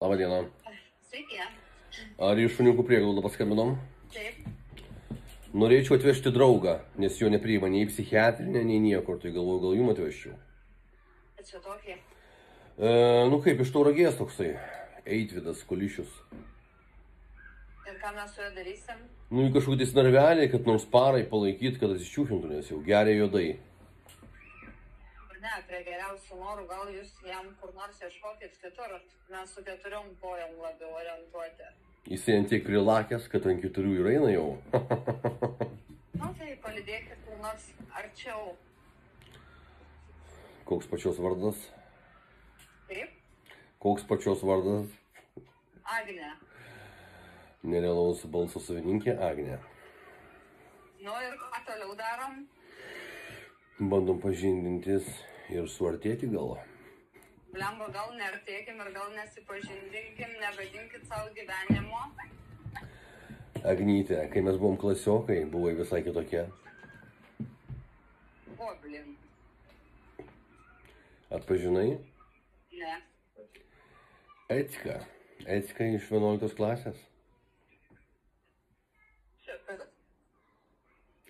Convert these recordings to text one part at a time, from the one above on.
Labadiena. Sveiki. Ar iš šuniukų prieglaudą paskambinom? Taip. Norėčiau atvežti draugą, nes jo nepriima nei psichiatrinė, nei niekur, tai galvoju, gal jum atvežčiau. Ačiū tokį. Nu kaip, iš Tauragės toksai. Eitvydas Kulišius. Ir ką mes su juo darysim? Nu, į kažkokį tais narvelį, kad nors parai palaikyt, kad atsičiūchintų, nes jau geria juodai. Ne, prie geriausių norų, gal jūs jam kur nors ieškokit kitur, mes su 4 kojom labiau orientuoti. Jisai ant tiek prilakęs, kad ant 4 ir eina jau. Nu tai palidėkit kur nors arčiau. Koks pačios vardas? Taip? Koks pačios vardas? Agnė. Nerealaus balso savininkė Agnė. Nu ir ką toliau darom? Bandom pažindintis ir suartėti gal. Blemba, gal neartėkim ir gal nesipažindinkim, nevadinkit savo gyvenimo. Agnytė, kai mes buvom klasiokai, buvai visai kitokia. O, blin. Atpažinai? Ne. Etika. Etika iš 11 klasės. Šitas.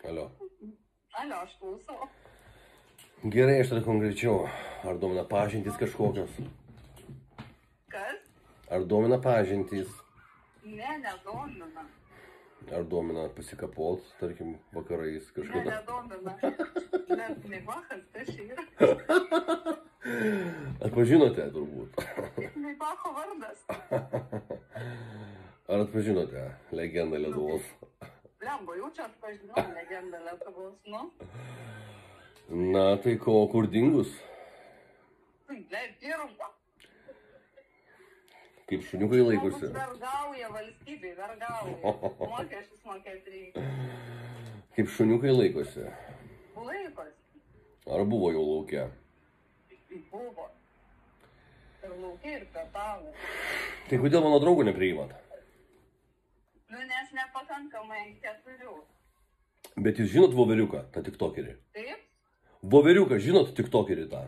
Alio. Alio, aš klausau. Gerai, aš tada konkrečiau. Ar domina pažintys kažkokios? Kas? Ar domina pažintys? Ne, nedomina. Ar domina pasikapot, tarkim, vakarais Ne, kažkada? nedomina. Net Maibakas, tai čia yra. Atpažinote turbūt. Maibako vardas. Ar atpažinote legendą Lietuvos? Blemba, jau čia atpažinau legendą Lietuvos, nu? Na, tai ko, kur dingus? Ne, dirba. Kaip šuniukai laikosi? Žmogus vergauja valstybei, vergauja. Mokesčius mokėti reikia. Kaip šuniukai laikosi? Laikosi. Ar buvo jau lauke? Buvo. Ir laukiai, ir pietavo. Tai kodėl mano draugų nepriimat? Nu, nes nepakankamai 4. Bet jūs žinot Voveriuką, tą tiktokerį? Taip? Voveriuką žinot tiktokerį tą?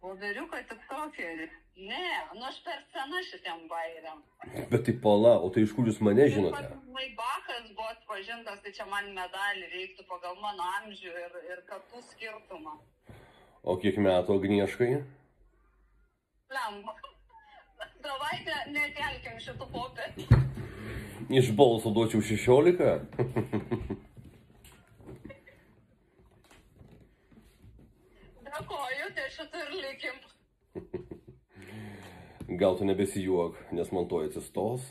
Voveriuką tiktokerį. Ne, nu aš per sena šitiem bairiam. Bet tai pala, o tai iš kur jūs mane žinote? Taip pat Maibakas buvo atpažintas, tai čia man medalį reiktų pagal mano amžių ir kartų skirtumą. O kiek metų Agnieškai? Lemba. Davai nekelkim šitų popė. Iš balso duočiau 16? Dėkoju, tai šitą ir likim. Gal tu nebesijuok, nes man to atsistos?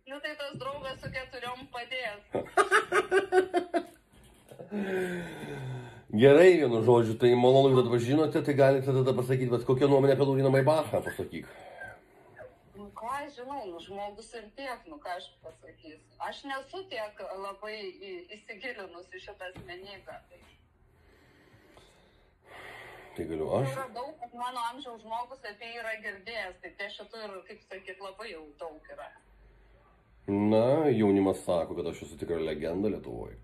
Nu tai tas draugas su 4 padės. Gerai, vienu žodžiu, tai malonu, kad atpažinote, tai galite tada pasakyti, bet kokią nuomonę apie Lauryną Maibachą pasakyk. Nu ką aš žinau, nu žmogus ir tiek, nu ką aš pasakysiu. Aš nesu tiek labai įsigilinus į šitą asmenybę. Tai galiu aš? Yra daug, kad mano amžiaus žmogus apie jį yra girdėjęs, tai tai šitų ir, kaip sakyt, labai jau daug yra. Na, jaunimas sako, kad aš esu tikra legenda Lietuvoje.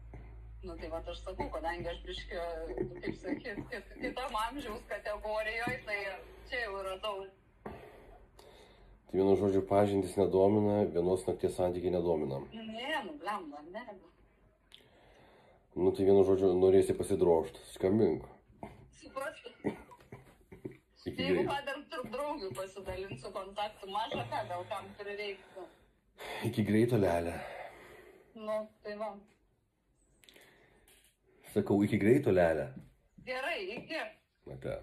Nu tai va aš sakau, kadangi aš biškio, kaip sakyt, kitam amžiaus kategorijoje, tai čia jau yra daug. Tai vienu žodžiu, pažintys nedomina, vienos nakties santykiai nedomina. Ne, nu blemba, ne. Nu tai vienu žodžiu, norėsi pasidrožt, skambink. Supratu. Iki Jeigu greito. ką dar tarp draugių pasidalinsiu kontaktų, mažą ką, gal kam prireiktų. Iki greito, lelė. Nu, tai va. Sakau, iki greito, lelė. Gerai, iki. Ate.